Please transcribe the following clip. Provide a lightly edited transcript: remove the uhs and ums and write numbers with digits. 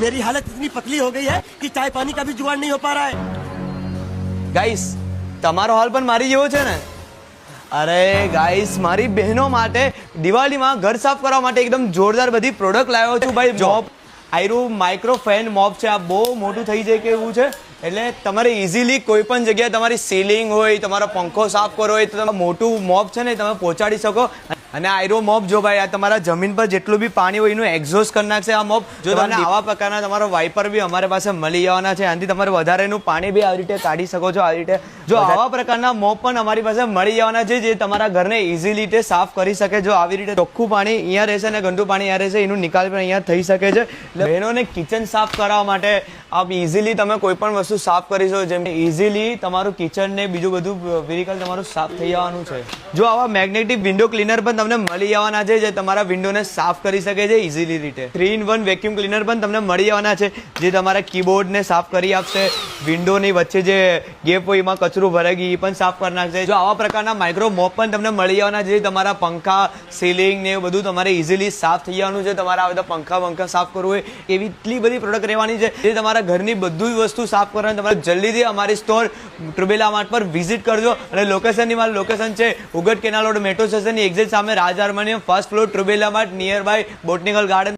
मेरी हालत इतनी पतली हो गई है कि चाय पानी का भी जुगाड़ नहीं हो पा रहा है। ગાઈસ તમારો હાલ પણ મારી જેવો છે ને? અરે ગાઈસ મારી બહેનો માટે દિવાળીમાં ઘર સાફ કરવા માટે એકદમ જોરદાર બધી પ્રોડક્ટ લાવ્યો છું ભાઈ. મોપ આયરું માઇક્રો ફેન મોપ છે. આ બહુ મોટું થઈ જાય કે એવું છે, એટલે તમારે ઇઝીલી કોઈ પણ જગ્યાએ તમારી સીલિંગ હોય, તમારો પંખો સાફ કરવો હોય તો તમે મોટું મોપ છે ને તમે પહોંચાડી શકો. અને આયરો મોપ જો ભાઈ આ તમારા જમીન પર જેટલું બી પાણી હોય એનું એક્ઝોસ્ટ કરી નાખશે આ મોપ. જો તમને આવા પ્રકારના તમારો વાઇપર બી અમારી પાસે મળી જવાના છે. આનાથી તમારે વધારેનું પાણી બી આવી રીતે કાઢી શકો છો. આવી રીતે જો આવા પ્રકારના મોપ પણ અમારી પાસે મળી જવાના છે જે તમારા ઘરને ઇઝીલી રીતે સાફ કરી શકે. જો આવી રીતે ચોખ્ખું પાણી અહીંયા રહેશે અને ગંદુ પાણી અહીંયા રહેશે, એનું નિકાલ પણ અહીંયા થઈ શકે છે. એટલે બહેનોને કિચન સાફ કરવા માટે આપ ઇઝીલી તમે કોઈ પણ વસ્તુ સાફ કરી શકો. જેમ કે ઇઝીલી તમારું કિચન ને બીજું બધું વ્હીકલ તમારું સાફ થઈ જવાનું છે. જો આવા મેગ્નેટિક વિન્ડો ક્લીનર પણ તમને મળી જવાના છે જે તમારા વિન્ડોને સાફ કરી શકે છે ઇઝીલી રીતે. 3-in-1 વેક્યુમ ક્લીનર પણ તમને મળી જવાના છે જે તમારા કીબોર્ડને સાફ કરી આપશે. વિન્ડોની વચ્ચે જે ગેપ હોય એમાં કચરું ભરાઈ ગયું એ પણ સાફ કરી નાખશે. જો આવા પ્રકારના માઇક્રો મોપ પણ તમને મળી જવાના છે જે તમારા પંખા, સીલિંગ ને બધું તમારે ઇઝીલી સાફ થઈ જવાનું છે. તમારા આ બધા પંખા સાફ કરવું હોય એવી એટલી બધી પ્રોડક્ટ રહેવાની છે જે તમારા ઘરની બધી વસ્તુ સાફ કરવાની. તમારે જલ્દીથી અમારી સ્ટોર ટ્રુબેલા માર્ટ પર વિઝિટ કરજો. અને લોકેશનની મારી લોકેશન છે ઉગટ કેનાલ રોડ મેટ્રો સ્ટેશનની એક્ઝેક્ટ સામે Raj harmonium, first floor, Trubella mart, near by botanical garden.